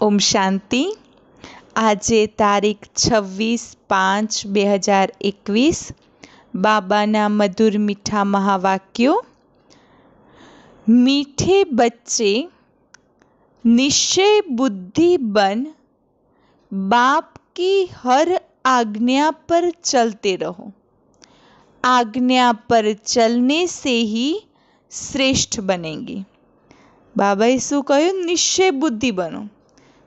ओम शांति। આજે તારીખ 26/5/2021 બાબાના મધુર મીઠા મહાવાક્યો। मीठे बच्चे निश्चय बुद्धि बन बाप की हर आज्ञा पर चलते रहो। आज्ञा पर चलने से ही श्रेष्ठ बनेंगे। बाबाए શું કહ્યું? નિશ્ચય બુદ્ધિ બનો।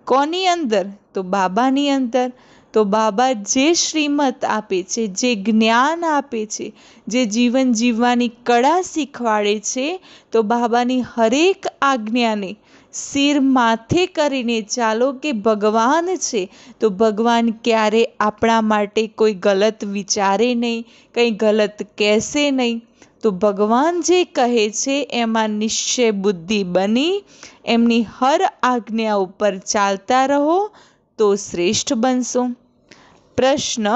કોની અંદર? તો બાબાની અંદર। તો બાબા જે શ્રીમત આપે છે, જે જ્ઞાન આપે છે, જે જીવન જીવવાની કળા શીખવાડે છે, તો બાબાની હરેક આજ્ઞાને સિર માથે કરીને ચાલો કે ભગવાન છે તો ભગવાન ક્યારે આપણા માટે કોઈ ગલત વિચારે નહીં, કંઈ ગલત કહેશે નહીં। તો ભગવાન જે કહે છે એમાં નિશ્ચય બુદ્ધિ બની એમની હર આજ્ઞા ઉપર ચાલતા રહો तो श्रेष्ठ बनसो। प्रश्न,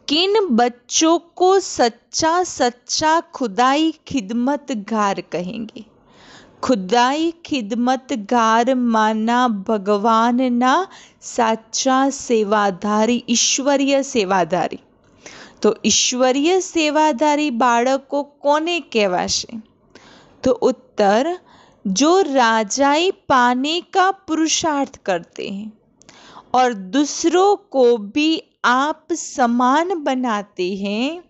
किन बच्चों को सच्चा सच्चा खुदाई खिदमतगार कहेंगे? खुदाई खिदमतगार माना भगवान ना साचा सेवाधारी, ईश्वरीय सेवाधारी। तो ईश्वरीय सेवाधारी बाळको कोने कहेवाशे? तो उत्तर, जो राजाई पाने का पुरुषार्थ करते हैं और दूसरों को भी आप समान बनाते हैं,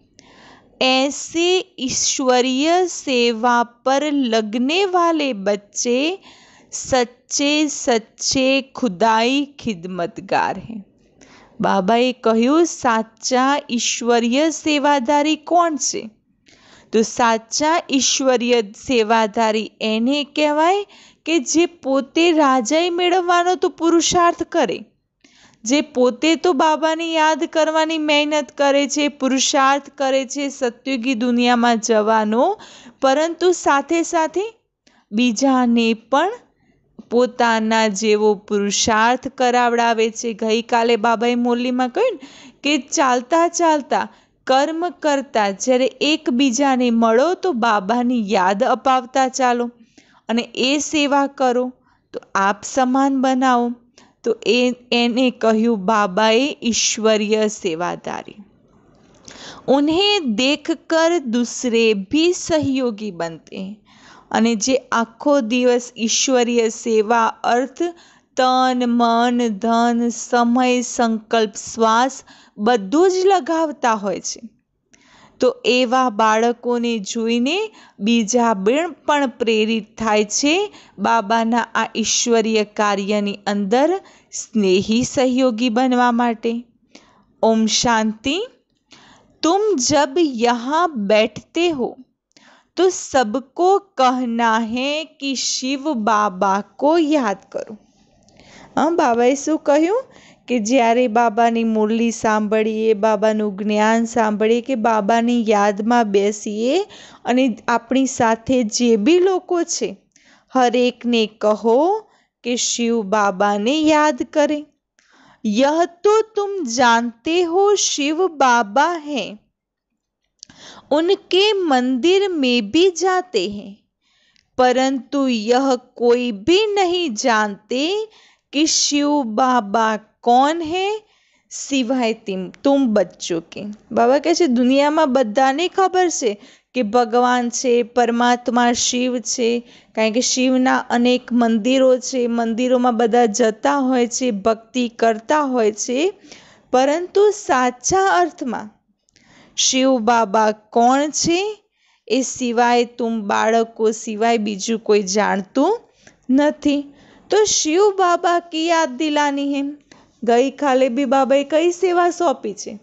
ऐसे ईश्वरीय सेवा पर लगने वाले बच्चे सच्चे सच्चे खुदाई खिदमतगार हैं। बाबाए કહ્યું સાચા ઈશ્વરીય સેવાધારી કોણ છે? તો સાચા ઈશ્વરીય સેવાધારી એને કહેવાય કે જે પોતે રાજાઈ મેળવવાનો તો પુરુષાર્થ કરે, જે પોતે તો બાબાની યાદ કરવાની મહેનત કરે છે, પુરુષાર્થ કરે છે સત્યુગી દુનિયામાં જવાનો, પરંતુ સાથે સાથે બીજાને પણ પોતાના જેવો પુરુષાર્થ કરાવડાવે છે। ગઈકાલે બાબાએ મુરલીમાં કહ્યું કે ચાલતા ચાલતા કર્મ કરતા જ્યારે એકબીજાને મળો તો બાબાની યાદ અપાવતા ચાલો અને એ સેવા કરો તો આપ સમાન બનાવો। તો એને કહ્યું બાબાએ ईश्वरीय सेवादारी। उन्हें देखकर दूसरे भी सहयोगी बनते हैं। અને જે આખો દિવસ ઈશ્વરીય સેવા અર્થ તન મન ધન સમય સંકલ્પ શ્વાસ બધું જ લગાવતા હોય છે, તો એવા બાળકોને જોઈને બીજા પણ પ્રેરિત થાય છે બાબાના આ ઈશ્વરીય કાર્યની અંદર સ્નેહી સહયોગી બનવા માટે। ઓમ શાંતિ। तुम जब यहाँ बैठते हो तो सबको कहना है कि शिव बाबा को याद करो। हाँ, बाबाए શું કહ્યું કે જ્યારે બાબાની મુરલી સાંભળીએ, બાબાનું જ્ઞાન સાંભળીએ કે બાબાની યાદમાં બેસીએ અને આપણી સાથે જે બી લોકો છે હરેકને કહો કે શિવ બાબાને યાદ કરે। यह तो तुम जानते हो शिव बाबा हैं, उनके मंदिर में भी जाते हैं, परंतु यह कोई भी नहीं जानते कि शिव बाबा कौन है सिवाय तुम बच्चों के। बाबा कहे छे दुनियामां बधाने खबर छे कि भगवान छे, परमात्मा शिव छे, कारण के शिवना अनेक मंदिरो छे, मंदिरोमां बधा जता होय छे, भक्ति करता होय छे, परंतु साचा अर्थमां शिव बाबा कौन छे ए सिवाय तुम बाळको सिवाय बीजू कोई जाणतुं नथी। तो शिव बाबा की याद दिलानी है। गई काले भी बाबाए कई सेवा सौंपी छे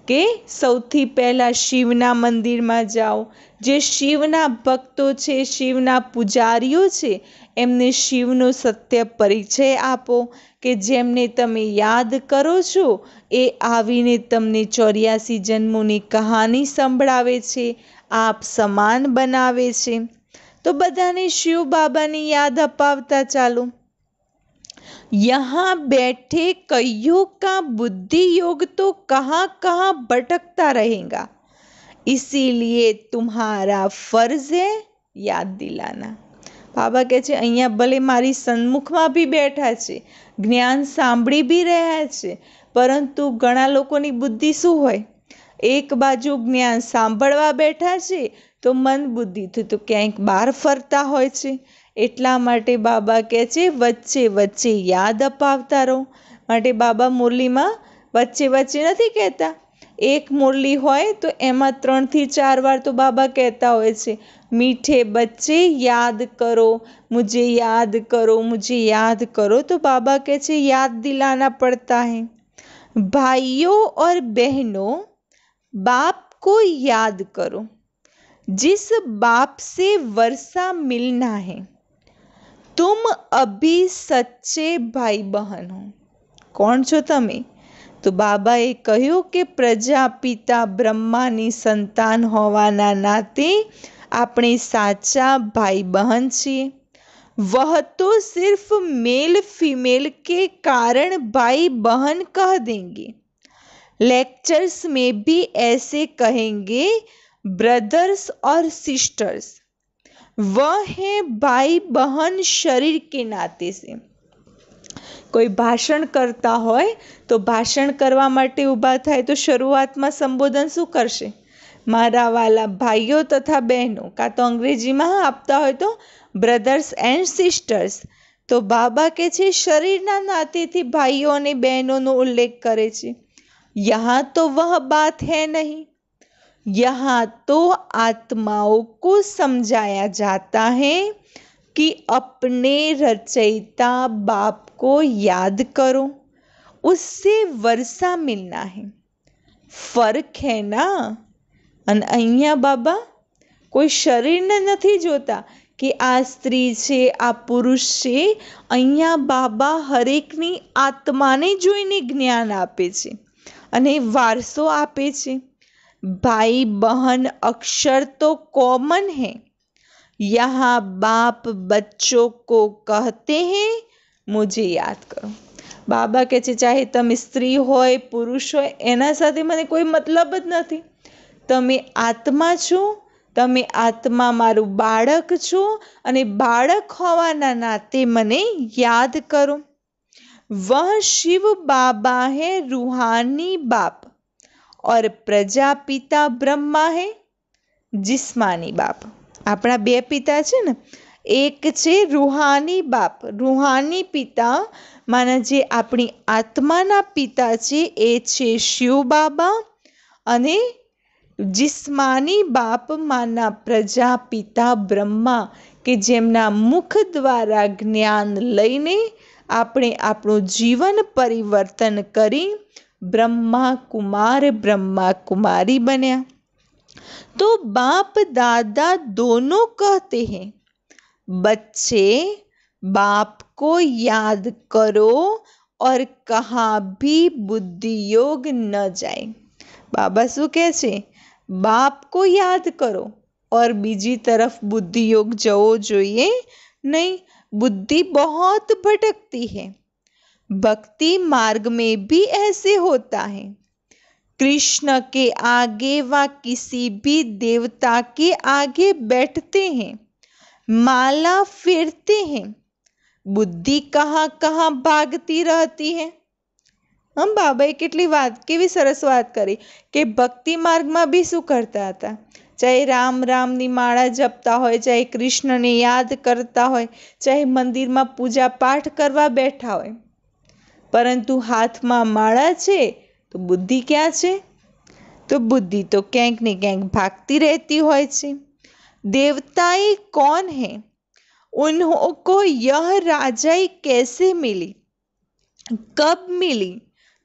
કે સૌથી પહેલાં શિવના મંદિરમાં જાઓ, જે શિવના ભક્તો છે, શિવના પૂજારીઓ છે, એમને શિવનો સત્ય પરિચય આપો કે જેમને તમે યાદ કરો છો એ આવીને તમને 84 જન્મોની કહાની સંભળાવે છે, આપ સમાન બનાવે છે। તો બધાને શિવ બાબાની યાદ અપાવતા ચાલો। यहाँ बैठे कईयों का बुद्धि योग तो कहाँ कहाँ भटकता रहेगा, इसीलिए तुम्हारा फर्ज है याद दिलाना। બાબા કહે છે અહીંયા ભલે મારી સન્મુખમાં બી બેઠા છે, જ્ઞાન સાંભળી બી રહ્યા છે, પરંતુ ઘણા લોકોની બુદ્ધિ શું હોય, એક બાજુ જ્ઞાન સાંભળવા બેઠા છે તો મન બુદ્ધિથી તો ક્યાંક બહાર ફરતા હોય છે. એટલા માટે બાબા કહે છે વચ્ચે વચ્ચે યાદ અપાવતા રહો. માટે બાબા મુરલીમાં વચ્ચે વચ્ચે નથી કહેતા. એક મુરલી હોય તો એમાં 3 થી 4 વાર તો બાબા કહેતા હોય છે, મીઠે બચ્ચે યાદ કરો, મુझे याद करो, मुझे याद करो. तो बाबा कहते हैं याद दिलाना पड़ता है. भाइयों और बहनों, बाप को याद करो, जिस बाप से वर्षा मिलना है. तुम अभी सच्चे भाई बहन हो. કોણ છો તમે? તો બાબાએ કહ્યું કે પ્રજાપિતા બ્રહ્માની સંતાન હોવાના નાતે આપણે સાચા ભાઈ બहन છીએ. वह तो सिर्फ मेल फीमेल के कारण भाई बहन कह देंगे. लेक्चर्स में भी ऐसे कहेंगे ब्रदर्स और सिस्टर्स. वह है भाई बहन शरीर के नाते से. કોઈ ભાષણ કરતા હોય તો ભાષણ કરવા માટે ઊભા થાય તો શરૂઆતમાં સંબોધન શું કરશે? મારા વાલા ભાઈઓ તથા બહેનો, કાં તો અંગ્રેજીમાં આપતા હોય તો બ્રધર્સ એન્ડ સિસ્ટર્સ. તો બાબા કે છે શરીરના નાતેથી ભાઈઓ અને બહેનોનો ઉલ્લેખ કરે છે. यहाँ तो वह बात है नहीं. यहाँ तो आत्माओं को समझाया जाता है कि अपने रचयिता बाप को याद करो, उससे वर्षा मिलना है. फर्क है ना. અને અહીંયા બાબા કોઈ શરીરને નથી જોતા કે આ સ્ત્રી છે, આ પુરુષ છે. અહીંયા બાબા હરેકની આત્માને જોઈને જ્ઞાન આપે છે અને વારસો આપે છે. भाई बहन अक्षर तो कॉमन है. यहाँ बाप बच्चों को कहते हैं मुझे याद करो. બાબા કહે છે ચાહે તમે સ્ત્રી હોય પુરુષ હોય એના સાથે મને કોઈ મતલબ જ નથી. તમે આત્મા છો, તમે આત્મા મારું બાળક છો અને બાળક હોવાના નાતે મને યાદ કરો. वह शिव बाबा है रूहानी बाप और प्रजापिता ब्रह्मा है जिस्मानी बाप. આપણા બે પિતા છે ને, એક છે રૂહાની બાપ, રૂહાની પિતા માના જે આપણી આત્માના પિતા છે એ છે શિવ બાબા, અને જિસ્માની બાપ માના પ્રજાપિતા બ્રહ્મા કે જેમના મુખ દ્વારા જ્ઞાન લઈને આપણે આપણું જીવન પરિવર્તન કરી ब्रह्मा कुमार ब्रह्मा कुमारी बन्या. तो बाप दादा दोनों कहते हैं बच्चे बाप को याद करो और कहाँ भी बुद्धि योग न जाए. बाबा शू कहे छे? बाप को याद करो और बीजी तरफ बुद्धि योग जवो जोईए नहीं. बुद्धि बहुत भटकती है. भक्ति मार्ग में भी ऐसे होता है. कृष्ण के आगे व किसी भी देवता के आगे बैठते हैं, माला फेरते हैं, बुद्धि कहाँ कहाँ भागती रहती है. हम बाबाए કેટલી વાત, કેવી સરસ વાત કરી કે ભક્તિ માર્ગમાં બી શું કરતા હતા. ચાહે રામ રામની માળા જપતા હોય, ચાહે કૃષ્ણને યાદ કરતા હોય, ચાહે મંદિરમાં પૂજા પાઠ કરવા બેઠા હોય, પરંતુ હાથમાં માળા છે તો બુદ્ધિ ક્યાં છે? તો બુદ્ધિ તો ક્યાંક ને ક્યાંક ભાગતી રહેતી હોય છે. देवताएं कौन है? उनको यह राजाई कैसे मिली, कब मिली,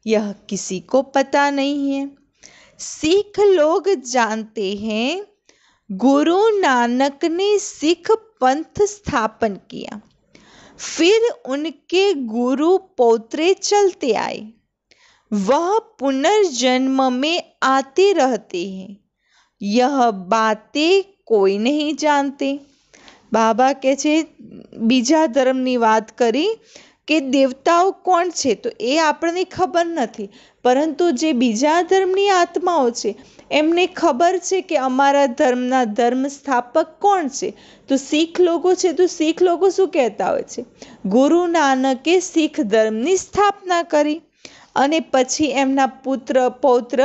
यह किसी को पता नहीं है. सिख लोग जानते हैं गुरु नानक ने सिख पंथ स्थापन किया, फिर उनके गुरु पौत्रे चलते आए. वह पुनर्जन्म में आते रहते हैं. यह बातें कोई नहीं जानते. બાબા કહે છે બીજા ધર્મની વાત કરી કે દેવતાઓ કોણ છે તો એ આપણને ખબર નથી, પરંતુ જે બીજા ધર્મની આત્માઓ છે એમને ખબર છે કે અમારા ધર્મના ધર્મ સ્થાપક કોણ છે. તો શીખ લોકો છે તો શીખ લોકો શું કહેતા હોય છે, ગુરુ નાનકે શીખ ધર્મની સ્થાપના કરી અને પછી એમના પુત્ર પૌત્ર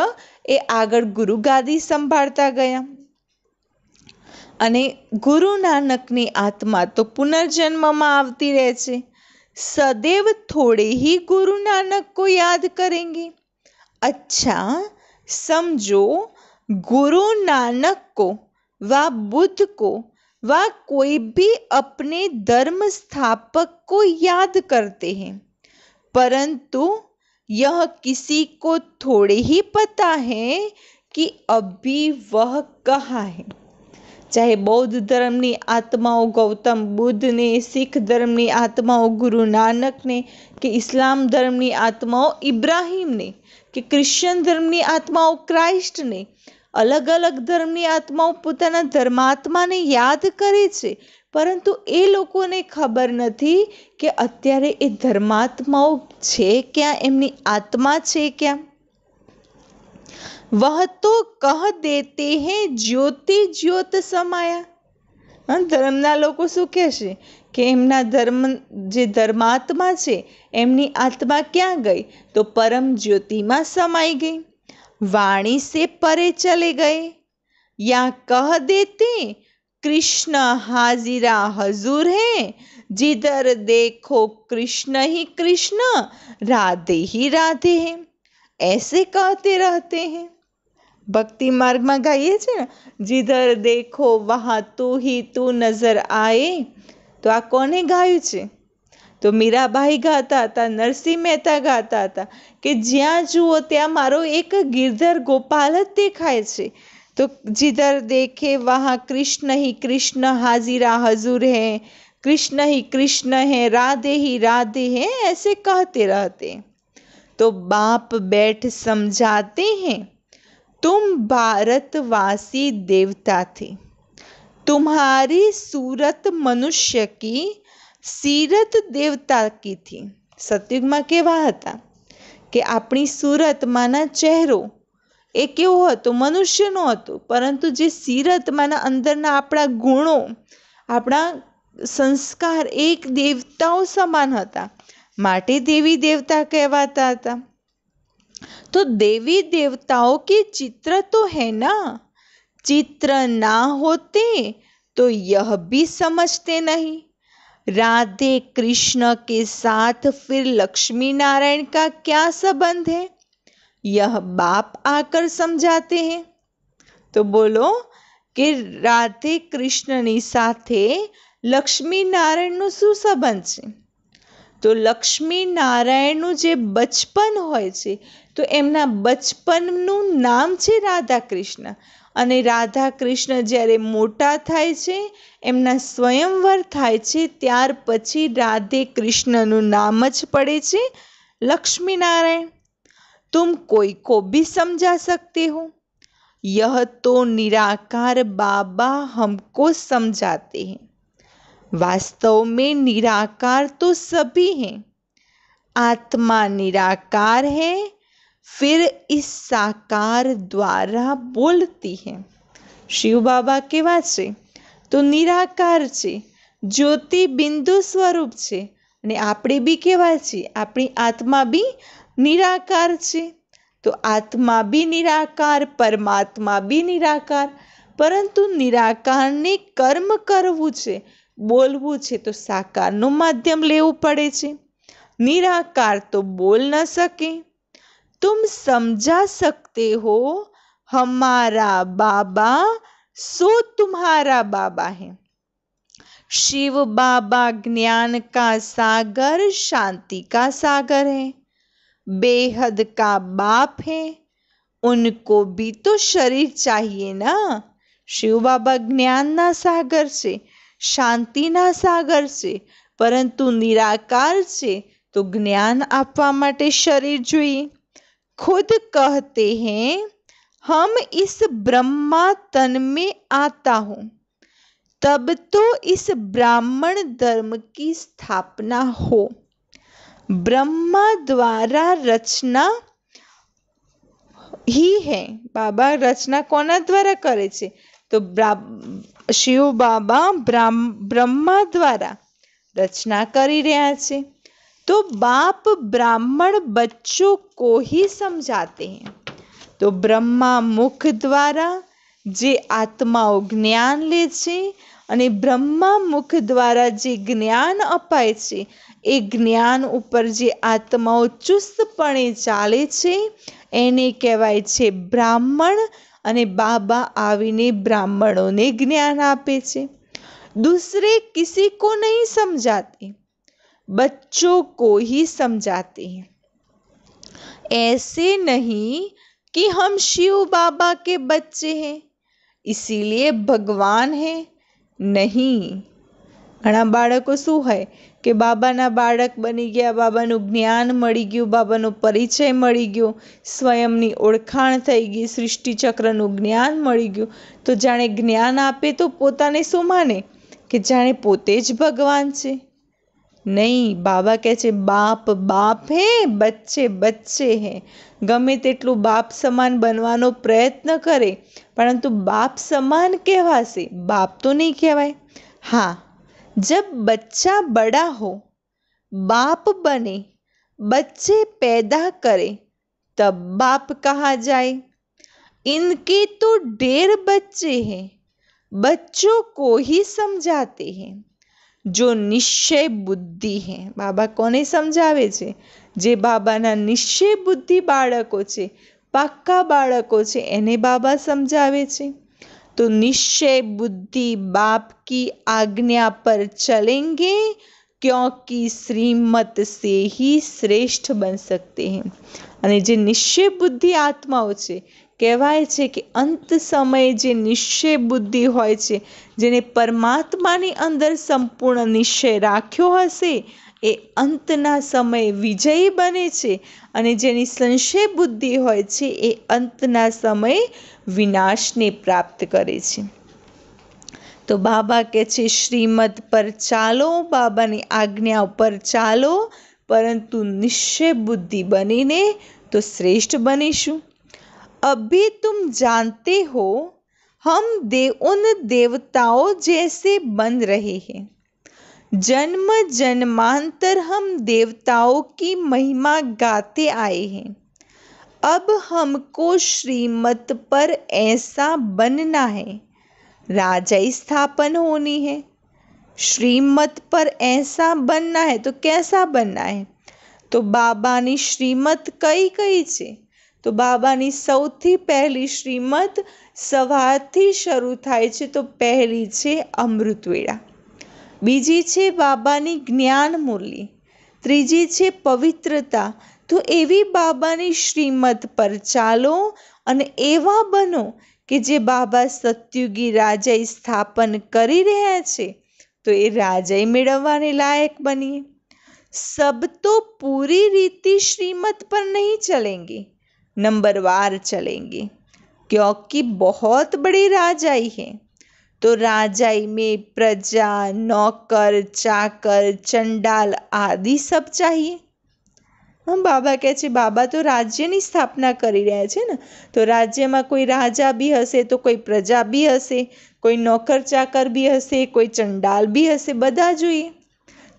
એ આગળ ગુરુ ગાદી સંભાળતા ગયા. અને ગુરુ નાનકની આત્મા તો પુનર્જન્મમાં આવતી રહે છે. સदैव थोड़े ही गुरु नानक को याद करेंगे. अच्छा समझो, गुरु नानक को व बुद्ध को व कोई भी अपने धर्म स्थापक को याद करते हैं, परंतु यह किसी को थोड़े ही पता है कि अभी वह कहाँ है. चाहे बौद्ध धर्मनी आत्माओं गौतम बुद्ध ने, सिख धर्मनी आत्माओं गुरु नानक ने, कि इस्लाम धर्मनी आत्माओं इब्राहिम ने, कि क्रिश्चियन धर्मनी आत्माओं क्राइस्ट ने, अलग अलग धर्मनी आत्माओं पोताना धर्मात्माने याद करे छे, परंतु ए लोकोने खबर नहीं कि अत्यारे ए धर्मात्माओं छे क्या, एमनी आत्मा छे क्या. वह तो कह देते हैं ज्योति ज्योत समाया. धर्मना लोको शुं कहेशे कि एमना धर्म जे धर्मात्मा छे एमनी आत्मा क्या गई तो परम ज्योति में समाई गई, वाणी से परे चले गए. या कह देते कृष्ण हाजिरा हजूर है, जिधर देखो कृष्ण ही कृष्ण, राधे ही राधे है, ऐसे कहते रहते हैं. भक्ति मार्ग में गाइए छे ने, जिधर देखो वहाँ तू ही तू नजर आए. तो आ कोने गायु छे तो मीराबाई गाता था, नरसिंह मेहता गाता था कि ज्यां जुओ त्यां मारो एक गिरधर गोपाल ज देखाय छे. तो जिधर देखे वहाँ कृष्ण ही कृष्ण हाजिरा हजूर है, कृष्ण ही कृष्ण है, राधे ही राधे है, ऐसे कहते रहते. तो बाप बैठ समझाते हैं, तुम भारतवासी देवता थे, तुम्हारी सूरत मनुष्य की, सीरत देवता की थी. सतयुगમાં કેવા હતા કે આપણી સુરતમાંના ચહેરો એ કેવો હતો, મનુષ્યનો હતો, પરંતુ જે સીરતમાંના અંદરના આપણા ગુણો, આપણા સંસ્કાર એક દેવતાઓ સમાન હતા, માટે દેવી દેવતા કહેવાતા હતા. तो देवी देवताओं के चित्र तो है ना, चित्र ना होते तो यह भी समझते नहीं. राधे कृष्ण के साथ फिर लक्ष्मी नारायण का क्या संबंध है, यह बाप आकर समझाते हैं. तो बोलो कि राधे कृष्णनी साथे लक्ष्मी नारायणનો શું સંબંધ છે. તો લક્ષ્મી નારાયણનું જે બચપન હોય છે તો એમના બચપનનું નામ છે રાધા કૃષ્ણ, અને રાધા કૃષ્ણ જ્યારે મોટા થાય છે, એમના સ્વયંવર થાય છે, ત્યાર પછી રાધે કૃષ્ણનું નામ જ પડે છે લક્ષ્મી નારાયણ. तुम कोई को भी समझा सकते हो, यह तो निराकार बाबा हमको समझाते हैं. वास्तव में निराकार तो सभी हैं, आत्मा निराकार है, फिर इस साकार द्वारा बोलती है. शिव बाबा केवा छे तो निराकार छे, ज्योति बिंदु स्वरूप छे, અને આપણે બી કેવા છીએ, આપણી આત્મા બી નિરાકાર છે. તો આત્મા બી નિરાકાર, પરમાત્મા બી નિરાકાર, પરંતુ નિરાકારને કર્મ કરવું છે, બોલવું છે તો સાકારનું માધ્યમ લેવું પડે છે. નિરાકાર તો બોલ ન સકે. तुम समझा सकते हो हमारा बाबा सो तुम्हारा बाबा है. शिव बाबा ज्ञान का सागर, शांति का सागर है, बेहद का बाप है, उनको भी तो शरीर चाहिए ना. शिव बाबा ज्ञानना सागर से, शांतिना सागर से, परंतु निराकार से, तो ज्ञान आपवा माटे शरीर જોઈએ. खुद कहते हैं हम इस ब्रह्मा तन में आता हूँ, तब तो इस ब्राह्मण धर्म की स्थापना हो. ब्रह्मा द्वारा रचना ही है। बाबा रचना कोना द्वारा करे छे? तो शिव बाबा ब्रह्मा द्वारा रचना करी रहा छे। तो बाप ब्राह्मण बच्चों को ही समझाते हैं। तो ब्रह्मा मुख द्वारा जे आत्माओ ज्ञान ले छे અને બ્રહ્મા મુખ દ્વારા જે જ્ઞાન અપાય છે એ જ્ઞાન ઉપર જે આત્માઓ ચુસ્તપણે ચાલે છે એને કહેવાય છે બ્રાહ્મણ। અને બાબા આવીને બ્રાહ્મણોને જ્ઞાન આપે છે। दूसरे किसी को नहीं समझाते, बच्चों को ही समझाते हैं। ऐसे नहीं कि हम शिव बाबा के बच्चे हैं इसीलिए भगवान है, नहीं। घણા બાળકો શું હોય કે બાબાના બાળક બની ગયા, બાબાનું જ્ઞાન મળી ગયું, બાબાનો પરિચય મળી ગયો, સ્વયંની ઓળખાણ થઈ ગઈ, સૃષ્ટિચક્રનું જ્ઞાન મળી ગયું, તો જાણે જ્ઞાન આપે તો પોતાને શું માને કે જાણે પોતે જ ભગવાન છે। નહીં, બાબા કહે છે બાપ બાપ હે, બચ્ચે બચ્ચે હે। ગમે તેટલું બાપ સમાન બનવાનો પ્રયત્ન કરે પરંતુ બાપ સમાન કહેવાશે, બાપ તો નહીં કહેવાય। हाँ, जब बच्चा बड़ा हो, बाप बने, बच्चे पैदा करे, तब बाप कहा जाए। इनके तो ढेर बच्चे हैं, बच्चों को ही समझाते हैं जो निश्चय बुद्धि है। बाबा कोने समझावे छे? जे बाबाना निश्चय बुद्धि बाळको छे, पाक्का बाळको छे, एने बाबा समझावे छे। तो निश्चय बुद्धि बाप की आज्ञा पर चलेंगे क्योंकि श्रीमत से ही श्रेष्ठ बन सकते हैं। અને જે નિશ્ચય બુદ્ધિ આત્માઓ છે કહેવાય છે કે અંત સમયે જે નિશ્ચય બુદ્ધિ હોય છે, જેને પરમાત્માની અંદર સંપૂર્ણ નિશ્ચય રાખ્યો હશે એ અંતના સમયે વિજયી બને છે અને જેની સંશય બુદ્ધિ હોય છે એ અંતના સમયે વિનાશને પ્રાપ્ત કરે છે। તો બાબા કહે છે શ્રીમત પર ચાલો, બાબાની આજ્ઞા ઉપર ચાલો, પરંતુ નિશ્ચય બુદ્ધિ બનીને तो श्रेष्ठ बनीशु। अभी तुम जानते हो हम उन देवताओं जैसे बन रहे हैं। जन्म जन्मांतर हम देवताओं की महिमा गाते आए हैं। अब हमको श्रीमत पर ऐसा बनना है, राजाई स्थापन होनी है। श्रीमत पर ऐसा बनना है तो कैसा बनना है? तो बाबानी श्रीमत कई कई छे? तो बाबानी सौथी पहली श्रीमत सवारथी शरू थाय छे। तो पहली छे अमृतवेळा, बीजी छे बाबानी ज्ञान मुरली, त्रीजी छे पवित्रता। तो एवी बाबानी श्रीमत पर चालो अने एवा बनो कि जे बाबा सत्युगी राजाई स्थापन करी रह्या छे तो ए राजाई मेळववाने लायक बनीए। सब तो पूरी रीति श्रीमत पर नहीं चलेंगे, नंबरवार चलेंगे क्योंकि बहुत बड़ी राजाई है। तो राजाई में प्रजा, नौकर, चाकर, चंडाल आदि सब चाहिए। हम बाबा कहे छे बाबा तो राज्यनी स्थापना करी रह्या छे ने, तो राज्यमां कोई राजा भी हशे तो कोई प्रजा भी हशे, कोई नौकर चाकर भी हशे, कोई चंडाल भी हशे, बधा जोईए।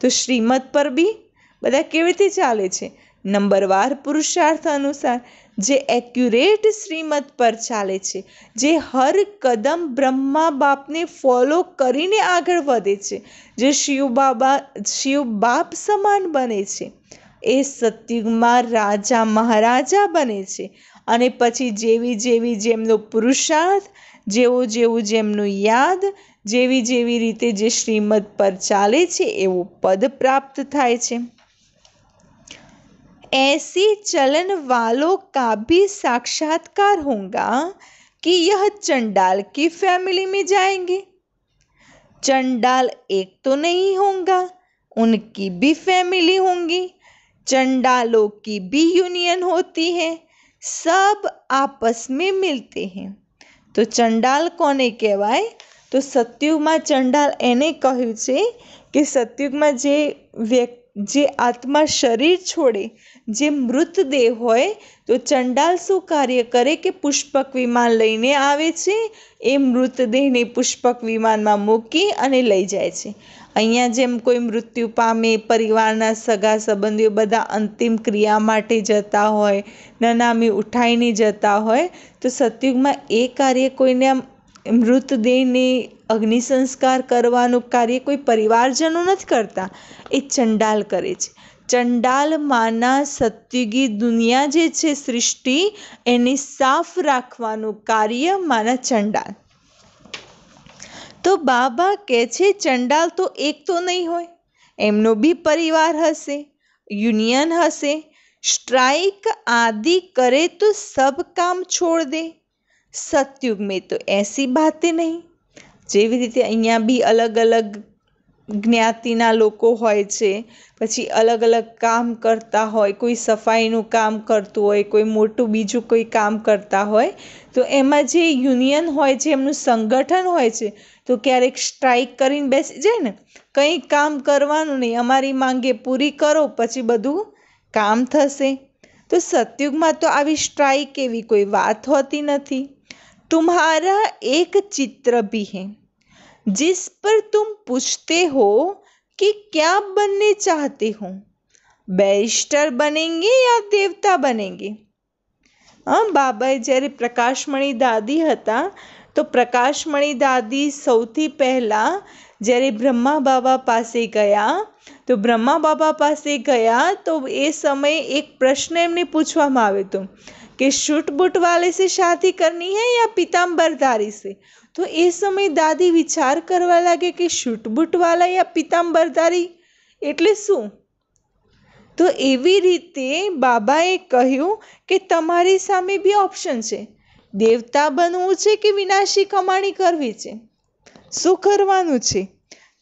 तो श्रीमत पर भी બધા કેવી રીતે ચાલે છે? નંબરવાર પુરુષાર્થ અનુસાર, જે એક્યુરેટ શ્રીમત પર ચાલે છે, જે હર કદમ બ્રહ્મા બાપને ફોલો કરીને આગળ વધે છે, જે શિવ બાપ સમાન બને છે, એ સતયુગમાં રાજા મહારાજા બને છે। અને પછી જેવી જેવી જેમનો પુરુષાર્થ, જેવું જેવું જેમનું યાદ, જેવી જેવી રીતે જે શ્રીમત પર ચાલે છે એવું પદ પ્રાપ્ત થાય છે। ऐसी चलन वालों का भी साक्षात्कार होगा कि यह चंडाल की फैमिली में जाएंगे। चंडाल एक तो नहीं होगा, उनकी भी फैमिली होंगी। चंडालों की भी यूनियन होती है, सब आपस में मिलते हैं। तो चंडाल कोने कहेवाय? तो सतयुग में चंडाल एने कह्युं छे कि सतयुग में જે આત્મા શરીર છોડે, જે મૃતદેહ હોય, તો ચંડાલ શું કાર્ય કરે કે પુષ્પક વિમાન લઈને આવે છે, એ મૃતદેહને પુષ્પક વિમાનમાં મૂકી અને લઈ જાય છે. અહીંયા જેમ કોઈ મૃત્યુ પામે, પરિવારના સગા સંબંધીઓ બધા અંતિમ ક્રિયા માટે જતા હોય, નનામી ઉઠાઈને જતા હોય, તો સતયુગમાં એ કાર્ય કોઈને મૃતદેહને અગ્નિ સંસ્કાર કરવાનું કાર્ય કોઈ પરિવારજનો નથી કરતા, એ ચંડાલ કરે છે. ચંડાલ માના સતયુગી દુનિયા જે છે સૃષ્ટિ, એને સાફ રાખવાનું કાર્ય માના ચંડાલ. તો બાબા કહે છે ચંડાલ તો એક તો નહીં હોય, એમનો બી પરિવાર હશે, યુનિયન હશે. સ્ટ્રાइक आदि करे तो सब काम छोड़ दे, सतयुग में तो ऐसी बातें नहीं. જેવી રીતે અહીંયા બી અલગ અલગ જ્ઞાતિના લોકો હોય છે, પછી અલગ અલગ કામ કરતા હોય, કોઈ સફાઈનું કામ કરતું હોય, કોઈ મોટું બીજું કોઈ કામ કરતા હોય, તો એમાં જે યુનિયન હોય છે, એમનું સંગઠન હોય છે, તો ક્યારેક સ્ટ્રાઇક કરીને બેસી જાય ને, કંઈ કામ કરવાનું નહીં, અમારી માંગે પૂરી કરો પછી બધું કામ થશે. તો સતયુગમાં તો આવી સ્ટ્રાઇક એવી કોઈ વાત હોતી નથી. तुम्हारा एक चित्र भी है जिस पर तुम पूछते हो कि क्या बनने चाहते हो, बैरिस्टर बनेंगे या देवता बनेंगे. બાબાએ જ્યારે પ્રકાશમણી દાદી હતા, તો પ્રકાશમણી દાદી સૌથી પહેલાં જ્યારે બ્રહ્મા બાબા પાસે ગયા, તો બ્રહ્મા બાબા પાસે ગયા તો એ સમયે એક પ્રશ્ન એમને પૂછવામાં આવ્યો હતો कि शूट बूट वाले से शादी करनी है या पीताम्बरधारी से. तो એ સમય દાદી વિચાર કરવા લાગે કે શૂટ બૂટ વાલા યા પીતામ્બરધારી એટલે શું. તો એવી રીતે બાબાએ કહ્યું કે તમારી સામે બી ઓપ્શન છે, દેવતા બનવું છે કે વિનાશી કમાણી કરવી છે, શું કરવાનું છે.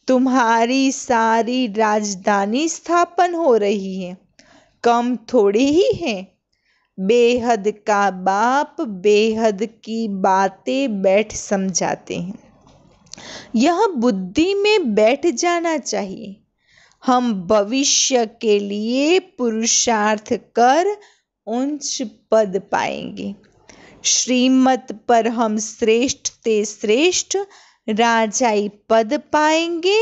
तुम्हारी सारी राजधानी स्थापन हो रही है, कम थोड़ी ही है. बेहद का बाप बेहद की बातें बैठ समझाते हैं, यह बुद्धि में बैठ जाना चाहिए. हम भविष्य के लिए पुरुषार्थ कर उच्च पद पाएंगे. श्रीमत पर हम श्रेष्ठ ते श्रेष्ठ राजाई पद पाएंगे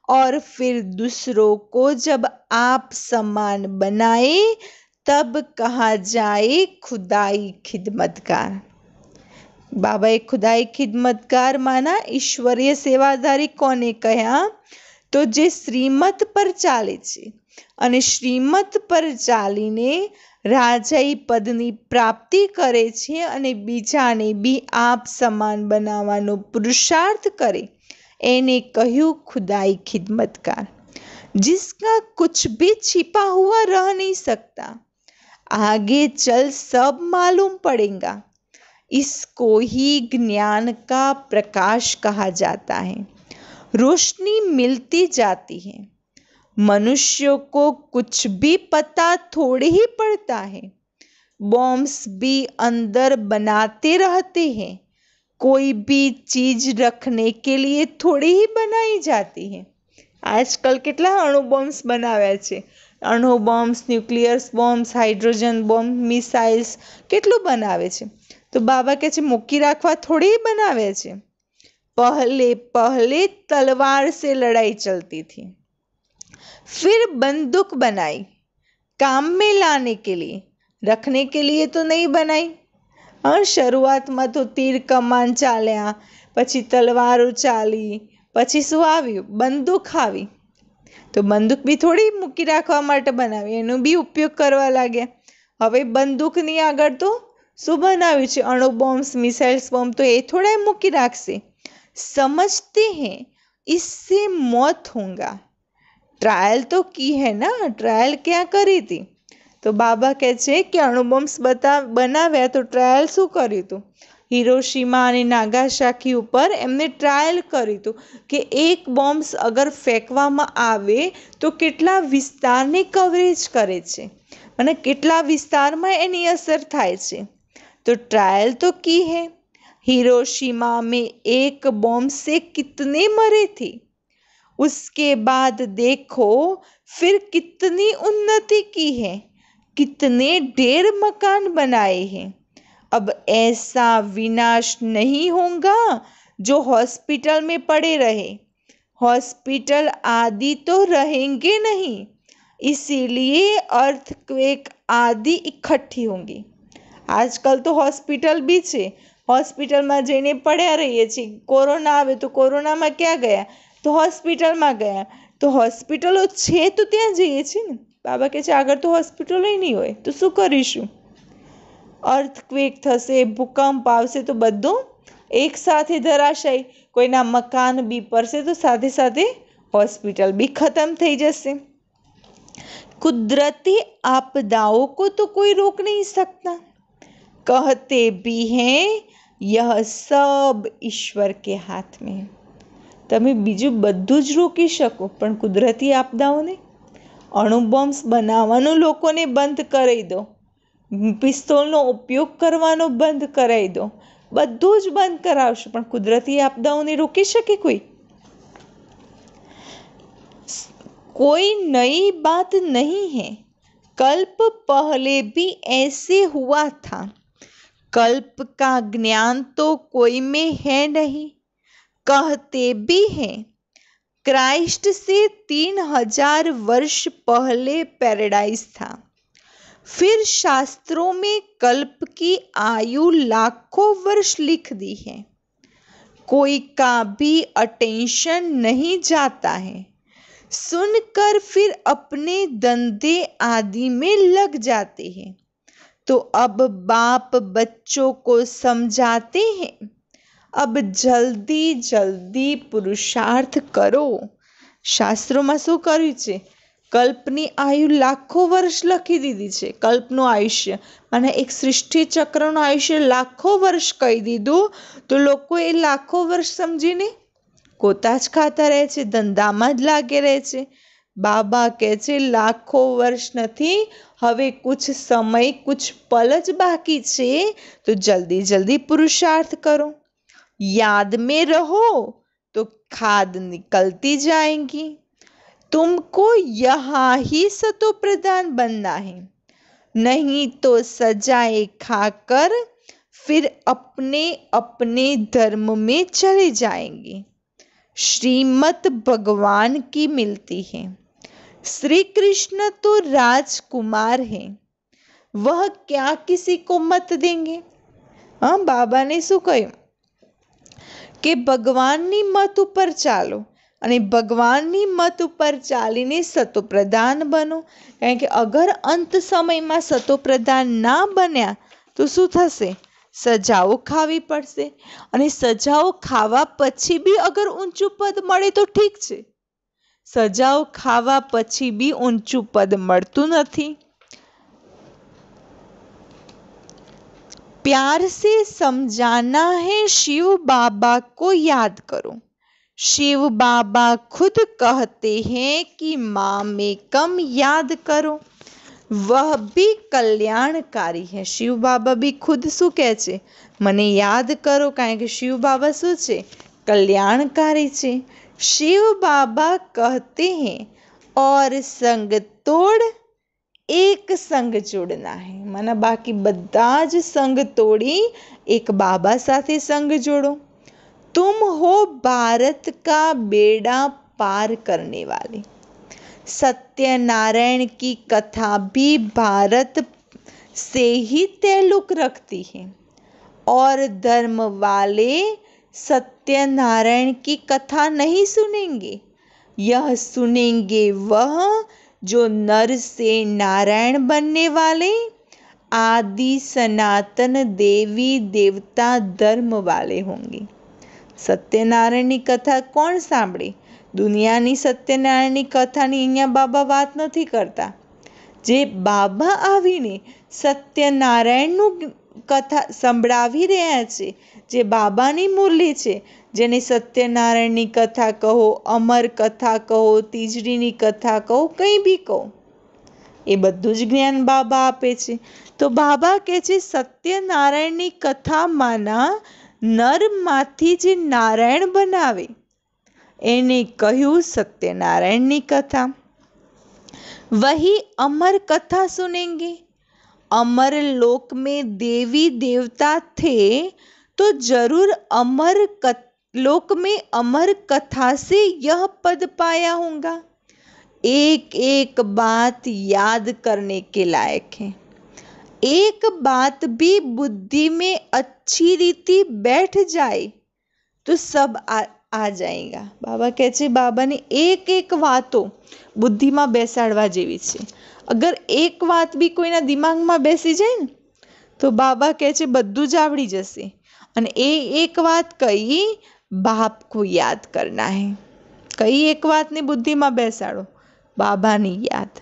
और फिर दूसरों को जब आप समान बनाए तब कहा जाए खुदाई खिदमतगार. બાબાએ ખુદાઈ ખિદમતગાર માના ઈશ્વરીય સેવાદારી કોને કહ્યા, તો જે શ્રીમત પર ચાલે છે અને શ્રીમત પર ચાલીને રાજાઈ પદની પ્રાપ્તિ કરે છે અને બીજાને બી આપ સમાન બનાવવાનો પુરુષાર્થ કરે, એને કહ્યું ખુદાઈ ખિદમતગાર. जिसका कुछ भी छिपा हुआ रह नहीं सकता, आगे चल सब मालूम पड़ेगा. इसको ही ज्ञान का प्रकाश कहा जाता है. रोशनी मिलती जाती है. मनुष्यों को कुछ भी पता थोड़े ही पड़ता है. बॉम्ब्स भी अंदर बनाते रहते हैं. कोई भी चीज रखने के लिए थोड़ी ही बनाई जाती है. આજકાલ કેટલા અણુ બોમ્બ્સ બનાવ્યા છે, અણુ bombs, nuclear bombs, hydrogen bomb, missiles કેટલું બનાવે છે. તો બાબા કહે છે મૂકી રાખવા થોડી બનાવે છે. पहले पहले तलवार से लड़ाई चलती थी, फिर बंदूक बनाई, काम में लाने के लिए, रखने के लिए तो नहीं बनाई. શરૂઆતમાં તો તીર કમાન ચાલ્યા, પછી તલવારો ચાલી, પછી શું આવ્યું, બંદૂક આવી. તો બંદૂક બી થોડી મૂકી રાખવા માટે બનાવી, એનો બી ઉપયોગ કરવા લાગ્યા. હવે બંદૂકની આગળ તો શું બનાવ્યું છે, અણુ બોમ્બ્સ, મિસાઇલ્સ બોમ્બ, તો એ થોડા મૂકી રાખશે. समझते हैं इससे मौत होगा. ट्रायल तो की है ना, ट्रायल क्या કરી હતી. તો બાબા કહે છે કે અણુબોમ્બ્સ બનાવ્યા તો ટ્રાયલ શું કર્યું હતું, હિરોશીમા અને નાગાસાકી ઉપર એમને ટ્રાયલ કર્યું હતું કે એક બોમ્બ્સ અગર ફેંકવામાં આવે તો કેટલા વિસ્તારને કવરેજ કરે છે અને કેટલા વિસ્તારમાં એની અસર થાય છે. તો ट्रायल तो की है. हिरोशिमा में एक बॉम्ब से कितने मरे थे. उसके बाद देखो फिर कितनी उन्नति की है, कितने ढेर मकान बनाए हैं। अब ऐसा विनाश नहीं होगा जो हॉस्पिटल में पड़े रहे। हॉस्पिटल आदि तो रहेंगे नहीं, इसीलिए अर्थक्वेक आदि इकट्ठी होंगी। આજકાલ તો હોસ્પિટલ બી છે, હોસ્પિટલમાં જઈને પડ્યા રહીએ છીએ। કોરોના આવે તો કોરોનામાં ક્યાં ગયા? તો હોસ્પિટલમાં ગયા। તો હોસ્પિટલો છે તો ત્યાં જઈએ છીએ ને। બાબા કહે છે આગળ તો હોસ્પિટલો નહીં હોય તો શું કરીશું? અર્થક્વેક થશે, ભૂકંપ આવશે તો બધું એકસાથે ધરાશાયી, કોઈના મકાન બી પડશે તો સાથે સાથે હોસ્પિટલ બી ખતમ થઈ જશે। कुदरती आपदाओं को तो कोई रोक नहीं सकता, कहते भी हैं यह सब ईश्वर के हाथ में है। તમે બીજું બધું જ રોકી શકો પણ કુદરતી આપદાઓને? અણુબોમ્બ્સ બનાવવાનું લોકોને બંધ કરાવી દો, પિસ્તોલનો ઉપયોગ કરવાનો બંધ કરાવી દો, બધું જ બંધ કરાવશો પણ કુદરતી આપદાઓને રોકી શકે કોઈ? कोई नई बात नहीं है, कल्प पहले भी ऐसे हुआ था। कल्प का ज्ञान तो कोई में है नहीं, कहते भी हैं क्राइस्ट से 3000 वर्ष पहले पैराडाइज था। फिर शास्त्रों में कल्प की आयु लाखों वर्ष लिख दी है, कोई का भी अटेंशन नहीं जाता है। सुनकर फिर अपने धंधे आदि में लग जाते हैं। तो अब बाप बच्चों को समझाते हैं, अब जल्दी जल्दी पुरुषार्थ करो। શાસ્ત્રોમાં શું કર્યું છે? કલ્પની આયુ લાખો વર્ષ લખી દીધી છે। કલ્પનું આયુષ્ય અને એક સૃષ્ટિ ચક્રનું આયુષ્ય લાખો વર્ષ કહી દીધું તો લોકો એ લાખો વર્ષ સમજીને ગોતા જ ખાતા રહે છે, ધંધામાં જ લાગે રહે છે। બાબા કહે છે લાખો વર્ષ નથી, હવે कुछ समय कुछ पल ज बाकी છે तो जल्दी जल्दी पुरुषार्थ करो। याद में रहो तो खाद निकलती जाएंगी। तुमको यहाँ ही सतो प्रधान बनना है, नहीं तो सजाए खाकर फिर अपने अपने धर्म में चले जाएंगे। श्रीमत भगवान की मिलती है। श्री कृष्ण तो राजकुमार हैं, वह क्या किसी को मत देंगे? हाँ, बाबा ने શું કહ્યું કે ભગવાનની મત ઉપર ચાલો અને ભગવાનની મત ઉપર ચાલીને સતોપ્રધાન બનો। કારણ કે અગર અંત સમયમાં સતોપ્રધાન ના બન્યા તો શું થશે? સજાઓ ખાવી પડશે અને સજાઓ ખાવા પછી બી અગર ઊંચું પદ મળે તો ઠીક છે, સજાઓ ખાવા પછી બી ઊંચું પદ મળતું નથી। प्यार से समझाना है, शिव बाबा को याद करो। शिव बाबा खुद कहते हैं कि माँ में कम याद करो, वह भी कल्याणकारी है। शिव बाबा भी खुद શું કહે છે? મને યાદ કરો, કારણ કે શિવ બાબા શું છે? કલ્યાણકારી છે। शिव बाबा कहते हैं और संग तोड़ एक संग जोड़ना है, माना बाकी બધા જ સંગ તોડી એક બાબા સાથે સંગ જોડો। तुम हो भारत का बेड़ा पार करने वाले। सत्यनारायण की कथा भी भारत से ही ताल्लुक रखती है और धर्म वाले सत्यनारायण की कथा नहीं सुनेंगे, यह सुनेंगे वह जो नर से नारायण बनने वाले आदि सनातन देवी देवता धर्म वाले होंगे। सत्यनारायणની કથા કોણ સાંભળે? દુનિયાની સત્યનારાયણની કથાની અહીંયા બાબા વાત નથી કરતા। જે બાબા આવીને સત્યનારાયણનું કથા સંભળાવી રહ્યા છે, જે બાબાની મુરલી છે, જેને સત્યનારાયણની કથા કહો, અમર કથા કહો, તીજડીની કથા કહો, કંઈ બી કહો, એ બધું જ જ્ઞાન બાબા આપે છે। તો બાબા કહે છે સત્યનારાયણની કથામાંના નરમાંથી જે નારાયણ બનાવે એને કહ્યું સત્યનારાયણની કથા। वही अमर कथा सुनेंगे। अमर लोक में देवी देवता थे तो जरूर लोक में अमर कथा से यह पद पाया होगा। एक एक बात याद करने के लायक है। एक बात भी बुद्धि में अच्छी रीति बैठ जाए तो सब आ जाएगा। बाबा કહે છે બાબાની એક એક વાતો બુદ્ધિમાં બેસાડવા જેવી છે। અગર એક વાત બી કોઈના દિમાગમાં બેસી જાય ને તો બાબા કહે છે બધું જ આવડી જશે। અને એ એક વાત કઈ? બાપ को याद करना है। कई एक बात ने बुद्धि में बैसाड़ो, बाबा ने याद।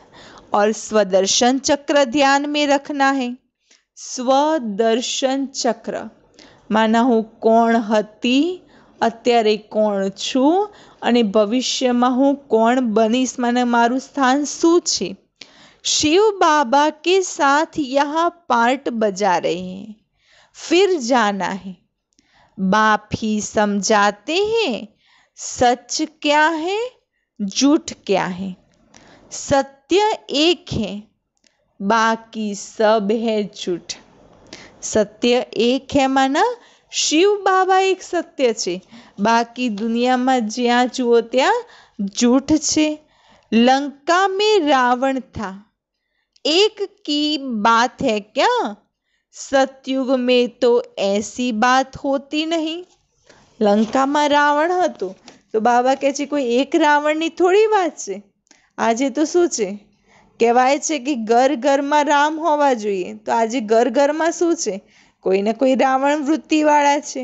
और स्वदर्शन चक्र ध्यान में रखना है। स्वदर्शन चक्र माना हूँ कोण हती, અત્યારે કોણ છું અને ભવિષ્યમાં હું કોણ બનીશ, माना मारू स्थान શું છે। शिव बाबा के साथ यहाँ पार्ट बजा रहे हैं, फिर जाना है। बाप ही समझाते हैं सच क्या है, झूठ क्या है। सत्य एक है, बाकी सब है झूठ। सत्य एक है माना शिव बाबा एक सत्य छे, बाकी दुनिया में ज्यां जुओ त्यां झूठ छे। लंका में रावण था, एक की बात है क्या? सतयुग में तो ऐसी बात होती नहीं। लंका में रावण हतो तो बाबा कहे छे कोई एक रावण नी थोड़ी बात छे। आजे तो शुं छे, कहेवाय छे कि घर घर में राम होवा जोईए, तो आजे घर घर में शुं छे, कोई ने कोई रावण वृत्ति वाला छे।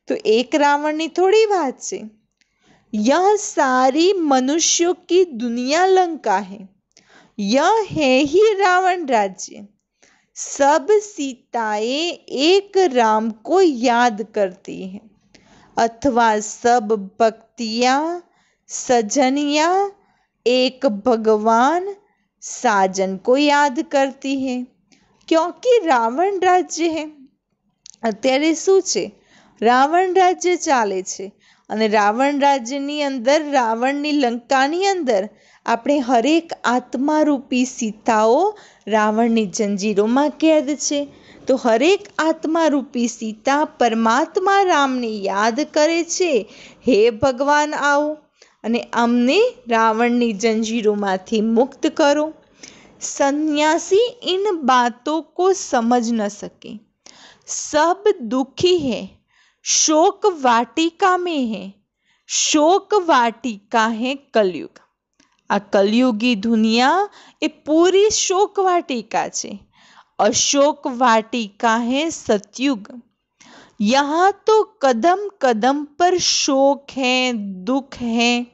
तो एक रावण नी थोड़ी बात छे। यह सारी मनुष्यों की दुनिया लंका है, यह है ही रावण राज्य। सब सीताएं एक राम को याद करती हैं, अथवा सब भक्तियां सजनिया एक भगवान साजन को याद करती है, क्योंकि रावण राज्य है। અત્યારે શું છે, રાવણ રાજ્ય ચાલે છે અને રાવણ રાજ્યની અંદર, રાવણની લંકાની અંદર આપણે હરેક આત્મારૂપી સીતાઓ રાવણની જંજીરોમાં કેદ છે। તો હરેક આત્મારૂપી सीता પરમાત્મા રામને યાદ કરે છે, હે ભગવાન આવો અને અમને રાવણની જંજીરોમાંથી મુક્ત કરો। सन्यासी इन बातों को समझ न सके। सब दुखी है, शोक वाटिका में है। शोक वाटिका है कलयुग। आ कलयुगी दुनिया ए पूरी शोक वाटिका छे। अशोक वाटिका है सतयुग। यहाँ तो कदम कदम पर शोक है, दुख है।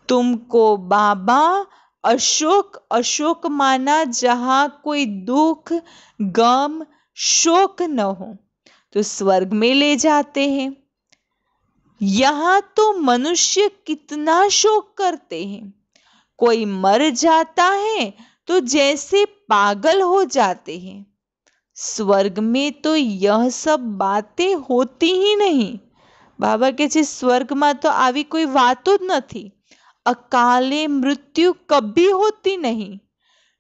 तुमको बाबा अशोक, अशोक माना जहाँ कोई दुख गम शोक न हो, तो स्वर्ग में ले जाते हैं। यहाँ तो मनुष्य कितना शोक करते हैं। कोई मर जाता है तो जैसे पागल हो जाते हैं। स्वर्ग में तो यह सब बातें होती ही नहीं। बाबा के छे स्वर्ग में तो आवी कोई वातो ज नथी। अकाले मृत्यु कभी होती नहीं।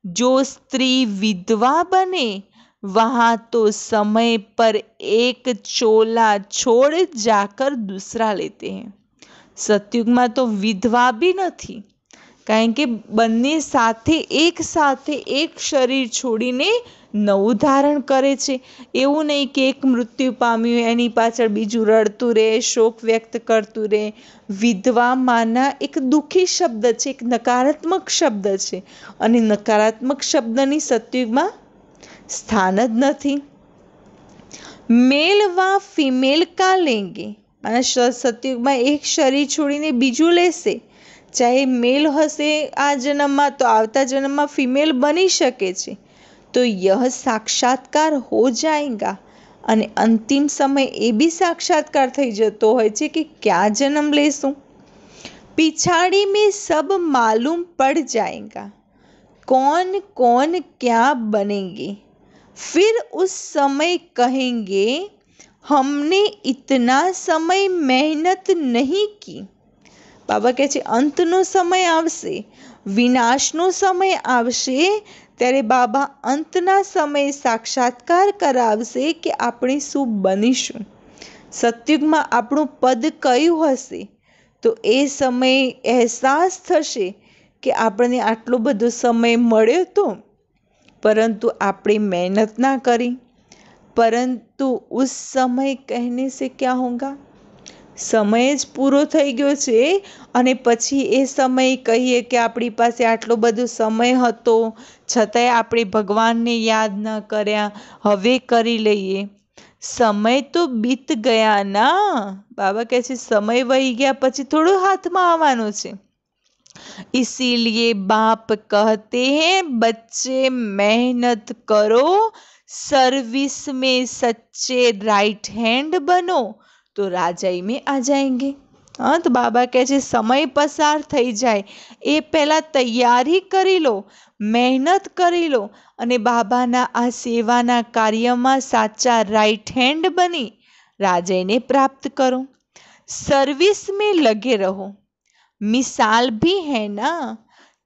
जो स्त्री विधवा बने वहां तो समय पर एक चोला छोड़ जाकर दूसरा लेते हैं। सतयुग में तो विधवा भी नहीं, कारण के बन्ने साथे एक शरीर छोड़ीने नवुं धारण करे छे। एवुं नहीं कि एक मृत्यु पाम्युं एनी पाछळ बीजुं रड़तुं रहे, शोक व्यक्त करतुं रहे। विधवा माना एक दुखी शब्द छे, एक नकारात्मक शब्द छे अने नकारात्मक शब्दनी सतयुगमां स्थान ज नहीं। मेल व फीमेल का लेंगे, माना सतयुग में एक शरीर छोड़ीने बीजू लेशे। चाहे मेल हशे आ जन्म में तो आवता जन्म में फीमेल बनी शके छे। तो यह साक्षात्कार हो जाएगा अने अंतिम समय ए भी साक्षात्कार थई जतो होय छे कि क्या जन्म लेशुं। पिछाड़ी में सब मालूम पड़ जाएगा, कौन कौन क्या बनेंगे। फिर उस समय कहेंगे हमने इतना समय मेहनत नहीं की। बाबा कहे छे अंतनो समय आवशे, વિનાશનો સમય આવશે ત્યારે બાબા અંતના સમયે સાક્ષાત્કાર કરાવશે કે આપણે શું બનીશું, સતયુગમાં આપણું પદ કયું હશે. તો એ સમયે અહેસાસ થશે કે આપણને આટલો બધો સમય મળ્યો તો, પરંતુ આપણે મહેનત ના કરી. પરંતુ ઉસ સમય કહેને સે ક્યા હોગા, સમય જ પૂરો થઈ ગયો છે અને પછી એ સમય કહીએ કે આપણી પાસે આટલો બધો સમય હતો છતાંય આપણે ભગવાનને યાદ ન કર્યા, હવે કરી લઈએ. સમય તો બીત ગયા ના. બાબા કહે છે સમય વહી ગયા પછી થોડું હાથમાં આવવાનો છે. इसीलिए बाप कहते हैं बच्चे मेहनत करो, सर्विस में सच्चे राइट हैंड बनो तो राजाई में आ जाएंगे. હા, તો બાબા કહે છે સમય પસાર થઈ જાય એ પહેલાં તૈયારી કરી લો, મહેનત કરી લો અને બાબાના આ સેવાના કાર્યમાં સાચા રાઈટ હેન્ડ બની રાજાઈને પ્રાપ્ત કરો. सर्विस में लगे रहो. मिसाल भी है ना,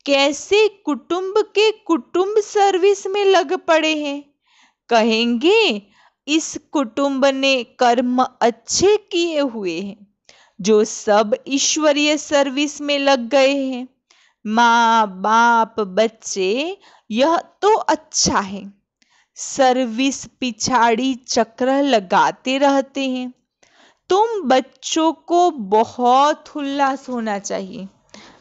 कैसे कुटुंब के कुटुंब सर्विस में लग पड़े हैं. कहेंगे इस कुटुंब ने कर्म अच्छे किए हुए हैं जो सब ईश्वरीय सर्विस में लग गए हैं. माँ बाप बच्चे यह तो अच्छा है, सर्विस पिछाड़ी चक्र लगाते रहते हैं. तुम बच्चों को बहुत उल्लास होना चाहिए.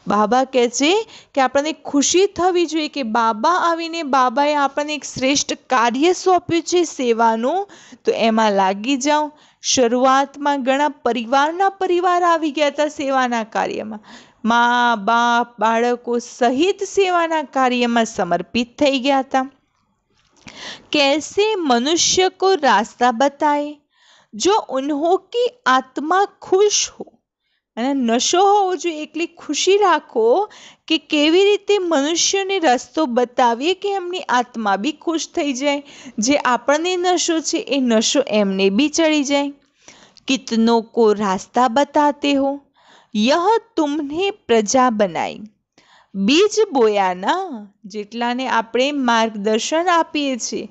બાબા કહે છે કે આપણને ખુશી થવી જોઈએ કે બાબા આવીને બાબાએ આપણને એક શ્રેષ્ઠ કાર્ય સોંપ્યું છે સેવાનું, તો એમાં લાગી જાઓ. શરૂઆતમાં ઘણા પરિવાર આવી ગયા હતા સેવાના કાર્યમાં. મા બાપ બાળકો સહિત સેવાના કાર્યમાં સમર્પિત થઈ ગયા હતા. कैसे मनुष्य को रास्ता बताए जो उन्हों की आत्मा खुश हो. અને નશો હોવો જોઈએ, એકલી ખુશી રાખો કે કેવી રીતે મનુષ્યને રસ્તો બતાવીએ કે એમની આત્મા બી ખુશ થઈ જાય. જે આપણને નશો છે એ નશો એમને બી ચડી જાય. કિતનો કો રાસ્તા બતાતે હો, યહ તુમ્હે પ્રજા બનાઈ. બીજ બોયા ના, જેટલાને આપણે માર્ગદર્શન આપીએ છીએ,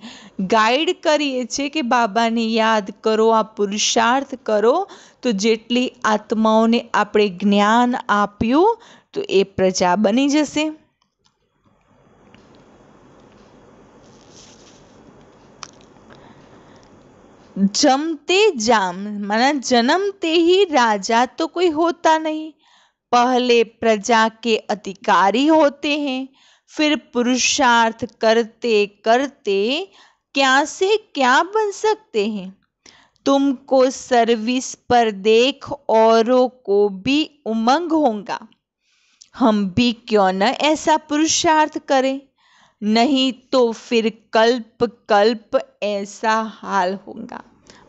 ગાઈડ કરીએ છીએ કે બાબાને યાદ કરો, આ પુરુષાર્થ કરો, તો જેટલી આત્માઓને આપણે જ્ઞાન આપ્યું તો એ પ્રજા બની જશે. जमते जाम माना जन्मते ही राजा तो कोई होता नहीं, पहले प्रजा के अधिकारी होते हैं, फिर पुरुषार्थ करते करते क्या से क्या बन सकते हैं. तुमको सर्विस पर देख औरों को भी उमंग होगा, हम भी क्यों न ऐसा पुरुषार्थ करें, नहीं तो फिर कल्प कल्प ऐसा हाल होगा.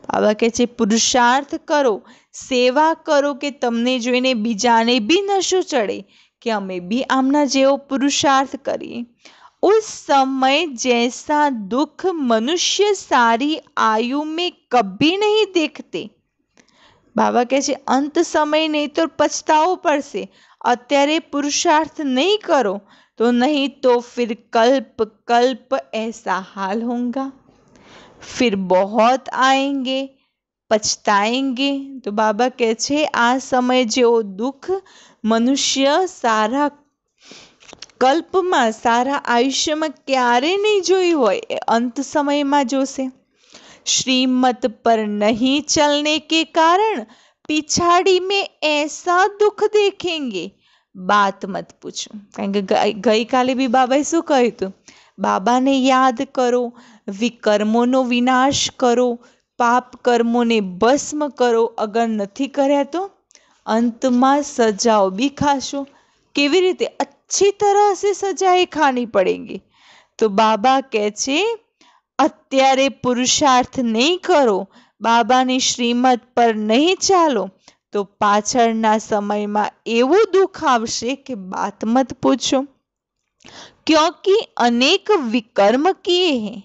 બાબા કહે છે પુરુષાર્થ કરો, સેવા કરો કે તમને જોઈને બીજાને બી નશો ચડે કે અમે બી આમના જેવો પુરુષાર્થ કરીએ. उस समय जैसा दुख मनुष्य सारी आयु में कभी नहीं देखते. બાબા કહે છે અંત સમય નહીં તો પછતાવો પડશે, અત્યારે પુરુષાર્થ નહીં કરો તો નહીં તો फिर कल्प कल्प ऐसा हाल होगा, फिर बहुत आएंगे पछताएंगे. તો બાબા કહે છે આ સમય જેવો દુઃખ મનુષ્ય સારા કલ્પમાં સારા આયુષ્યમાં ક્યારે નહીં જોયું હોય એ અંત સમયમાં જોશે. श्रीमत पर नहीं चलने के कारण पिछाड़ी में ऐसा दुख देखेंगे, बात मत पूछो. કારણ કે ગઈકાલે બી બાબાએ શું કહ્યું હતું, બાબાને યાદ કરો, વિકર્મોનો વિનાશ કરો, પાપ કર્મોને ભસ્મ કરો, અગર નથી કર્યા તો અંતમાં સજાઓ બી ખાશો. કેવી રીતે? अच्छी तरह से सजाएं खानी पड़ेंगी. તો બાબા કહે છે અત્યારે પુરુષાર્થ નહીં કરો, બાબાની શ્રીમત પર નહીં ચાલો તો પાછળના સમયમાં એવું દુઃખ આવશે કે બાત મત પૂછો. क्योंकि अनेक विकर्म किए हैं.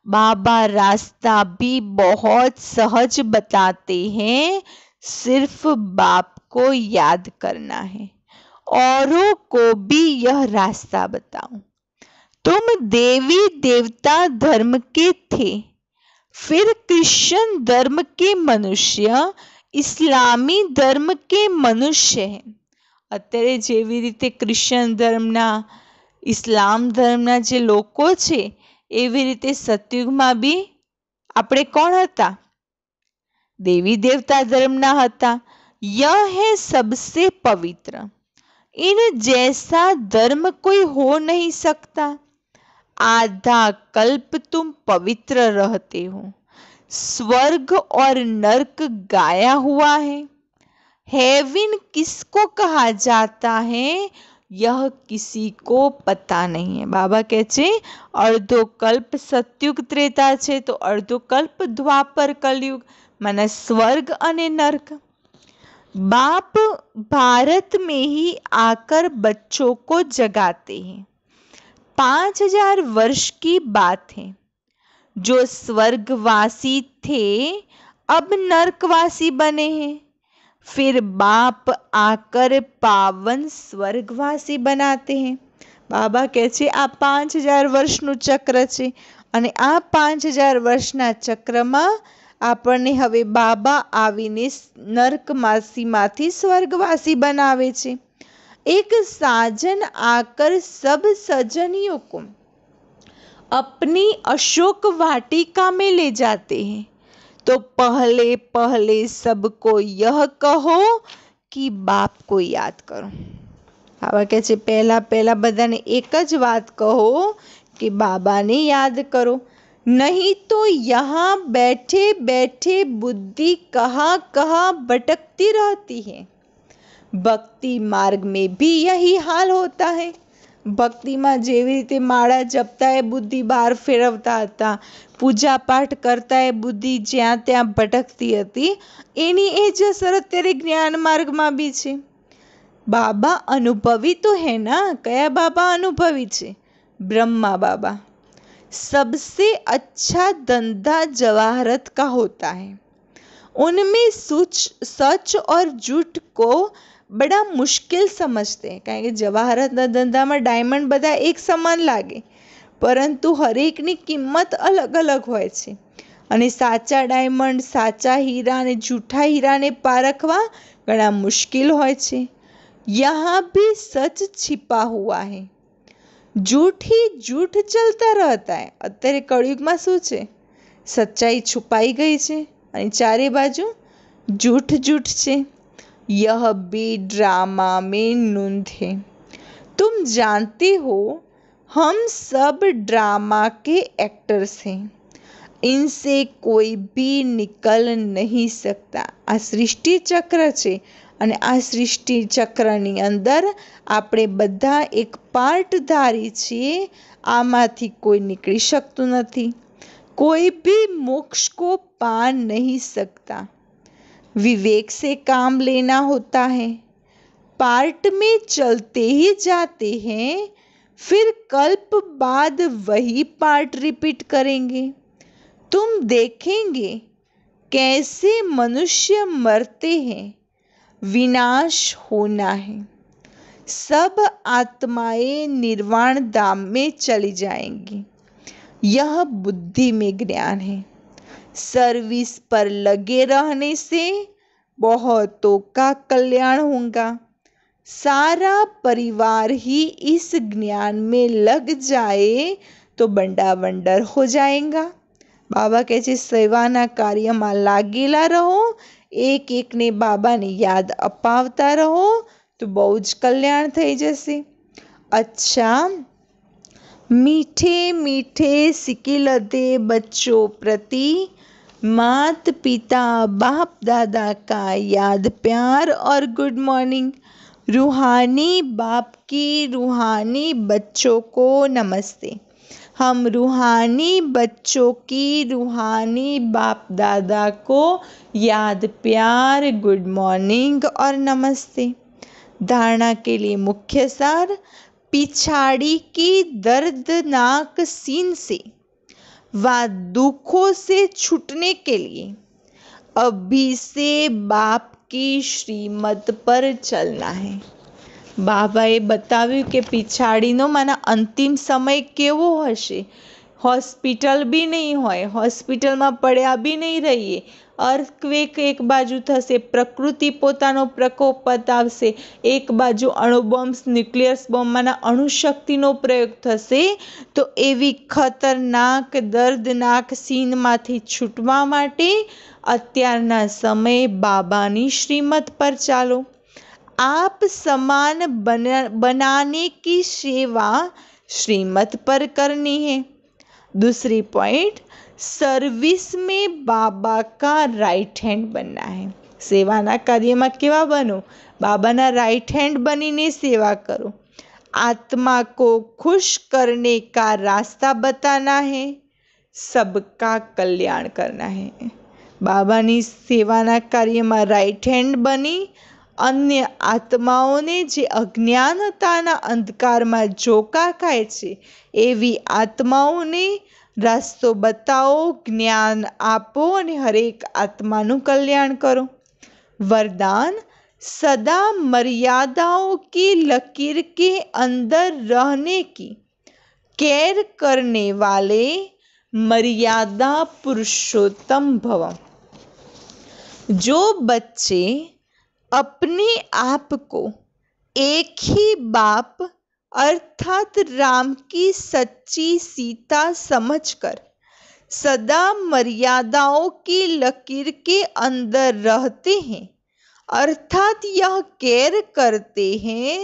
बाबा रास्ता भी बहुत सहज बताते हैं, सिर्फ बाप को याद करना है औरों को भी यह रास्ता बताऊं। तुम देवी देवता धर्म के थे, फिर क्रिश्चियन धर्म के मनुष्य इस्लामी धर्म के मनुष्य है। અત્યારે જેવી રીતે ક્રિશ્ચન ધર્મના, ઇસ્લામ ધર્મના જે લોકો છે, એવી રીતે સતયુગમાં બી આપણે કોણ હતા? देवी देवता धर्मना हता। यह है सबसे पवित्र, इन जैसा धर्म कोई हो नहीं सकता। आधा कल्प तुम पवित्र रहते हो, स्वर्ग और नर्क गाया हुआ है। हेवन किसको कहा जाता है यह किसी को पता नहीं है। बाबा કહે છે અડધો કલ્પ સતયુગ ત્રેતા છે, તો અડધો કલ્પ દ્વાપર કલયુગ, माना स्वर्ग अने नर्क। बाप भारत में ही आकर बच्चों को जगाते हैं। 5000 वर्ष की बात है। जो स्वर्गवासी थे अब नर्कवासी बने हैं। फिर बाप आकर पावन स्वर्गवासी बनाते हैं। बाबा કહે છે આ 5000 વર્ષનું ચક્ર છે અને આ 5000 વર્ષના ચક્રમાં આપણને હવે બાબા આવીને નર્કવાસીમાંથી स्वर्गवासी बनावे छे। एक साजन आकर सब सजनियों को अपनी अशोक वाटिका में ले जाते हैं, तो पहले पहले सबको यह कहो कि बाप को याद करो। बाबा કહે છે પહેલા પહેલા બધાને એક જ વાત કહો કે બાબાને યાદ કરો, नहीं तो यहाँ बैठे बैठे बुद्धि कहाँ कहाँ भटकती रहती है। भक्ति मार्ग में भी यही हाल होता है। भक्ति में जेवी रीते माळा जपता है बुद्धि बार फेरवता हता, पूजा पाठ करता है बुद्धि ज्यां त्यां भटकती हती, एनी ए ज असर अत्यारे ज्ञान मार्ग में भी छे। बाबा अनुभवी तो है ना। कया बाबा अनुभवी छे? ब्रह्मा बाबा। सबसे अच्छा धंधा जवाहरत का होता है। उनमें सच और झूठ को बड़ा मुश्किल समझते हैं, कारण के जवाहरतना धंधा में डायमंड बधा एक समान लागे, परंतु हरेकनी किंमत अलग अलग होय छे अने साचा डायमंड, साचा हीरा ने झूठा हीरा ने पारखवा घणा मुश्किल होय छे। यहाँ भी सच छिपा हुआ है, झूठ ही झूठ चलता रहता है। અત્યારે કળયુગમાં શું છે? સચ્ચાઈ છુપાઈ ગઈ છે અને ચારે બાજુ झूठ झूठ છે। यह भी ड्रामा में नूंद है। तुम जानते हो हम सब ड्रामा के एक्टर्स हैं, इनसे कोई भी निकल नहीं सकता। आ सृष्टि चक्र છે અને આ સૃષ્ટિ ચક્રની અંદર આપણે બધા એક પાર્ટધારી છીએ, આમાંથી કોઈ નીકળી શકતું નથી। कोई भी मोक्ष को पा नहीं सकता। विवेक से काम लेना होता है। पार्ट में चलते ही जाते हैं, फिर कल्प बाद वही पार्ट रिपीट करेंगे। तुम देखेंगे कैसे मनुष्य मरते हैं, विनाश होना है। सब आत्माएं निर्वाण धाम में चली जाएंगी। यह बुद्धि में ज्ञान है। सर्विस पर लगे रहने से बहुतों का कल्याण होगा। सारा परिवार ही इस ज्ञान में लग जाए तो बंडा बंडर हो जाएगा। बाबा કહે છે સેવાના કાર્યમાં લાગેલા રહો, એક એકને બાબાની યાદ અપાવતા રહો તો બહુ જ કલ્યાણ થઈ જશે। अच्छा, मीठे मीठे सिकिलते बच्चों प्रति मात पिता बाप दादा का याद प्यार और गुड मॉर्निंग। रूहानी बाप की रूहानी बच्चों को नमस्ते। हम रूहानी बच्चों की रूहानी बाप दादा को याद प्यार, गुड मॉर्निंग और नमस्ते। धारणा के लिए मुख्य सार, पिछाड़ी की दर्दनाक सीन से व दुखों से छूटने के लिए अभी से बाप की श्रीमत पर चलना है। બાબાએ બતાવ્યું કે પછાડીનો માના અંતિમ સમય કેવો હશે. હોસ્પિટલ બી નહીં હોય, હોસ્પિટલમાં પડ્યા બી નહીં રહીએ. અર્થક્વેક એક બાજુ થશે, પ્રકૃતિ પોતાનો પ્રકોપ બતાવશે, એક બાજુ અણુબોમ્બ્સ, ન્યુક્લિયસ બોમ્બમાંના અણુશક્તિનો પ્રયોગ થશે. તો એવી ખતરનાક દર્દનાક સીનમાંથી છૂટવા માટે અત્યારના સમયે બાબાની શ્રીમત પર ચાલો. आप समान बनाने की सेवा श्रीमत पर करनी है. दूसरी पॉइंट, सर्विस में बाबा का राइट हैंड बनना है. સેવાના કાર્યમાં કેવા બનો? બાબાના રાइट हैंड બનીને સેવા કરો. आत्मा को खुश करने का रास्ता बताना है, सबका कल्याण करना है. બાબાની સેવાના કાર્યમાં રાइट हैंड બની અન્ય આત્માઓને જે અજ્ઞાનતાના અંધકારમાં ઝોકા ખાય છે એવી આત્માઓને રાસ્તો બતાવો, જ્ઞાન આપો અને હરેક આત્માનું કલ્યાણ કરો. वरदान, सदा मर्यादाओं की लकीर के अंदर रहने की केयर करने वाले मर्यादा पुरुषोत्तम भव. जो बच्चे अपने आप को एक ही बाप अर्थात राम की सच्ची सीता समझकर सदा मर्यादाओं की लकीर के अंदर रहते हैं अर्थात यह केयर करते हैं,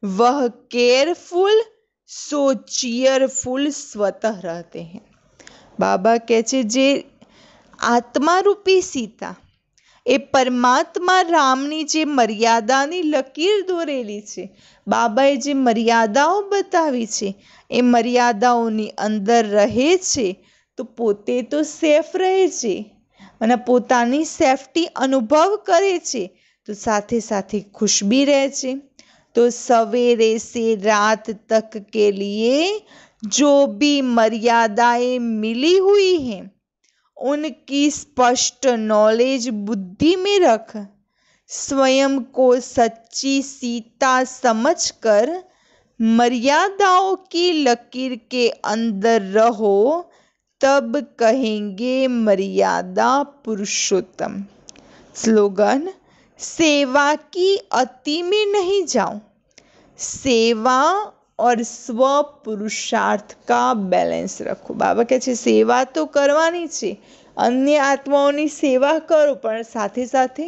वह केयरफुल सो चीयरफुल स्वतः रहते हैं. बाबा કહે છે જે આત્મારૂપી સીતા એ પરમાત્મા રામની જે મર્યાદાની લકીર દોરેલી છે, બાબાએ જે મર્યાદાઓ બતાવી છે એ મર્યાદાઓની અંદર રહે છે તો પોતે તો સેફ રહે છે અને પોતાની સેફટી અનુભવ કરે છે તો સાથે સાથે ખુશ भी રહે છે. तो सवेरे से रात तक के लिए जो भी मर्यादाएं मिली हुई हैं उनकी स्पष्ट नॉलेज बुद्धि में रख स्वयं को सच्ची सीता समझकर मर्यादाओं की लकीर के अंदर रहो, तब कहेंगे मर्यादा पुरुषोत्तम. स्लोगन, सेवा की अति में नहीं जाओ, सेवा और સ્વ પુરુષાર્થ કા બેલેન્સ રાખો. બાબા કહે છે સેવા તો કરવાની છે, અન્ય આત્માઓની સેવા કરો, પણ સાથે સાથે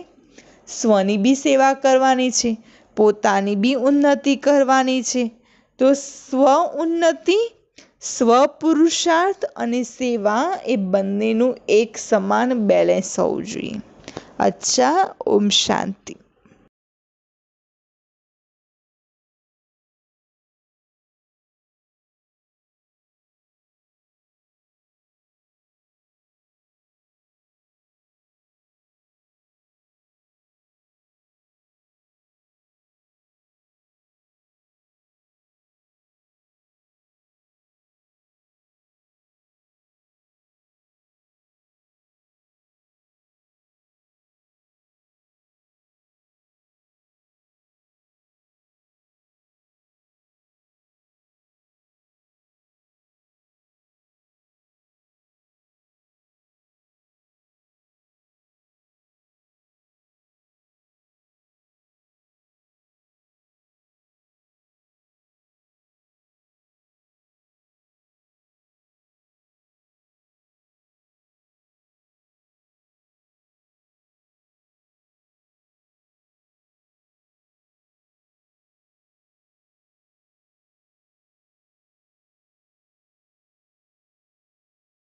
સ્વની બી સેવા કરવાની છે, પોતાની બી ઉન્નતિ કરવાની છે. તો સ્વ ઉન્નતિ, સ્વ પુરુષાર્થ અને સેવા એ બંનેનું એક સમાન બેલેન્સ હોવું જોઈએ. અચ્છા, ઓમ શાંતિ.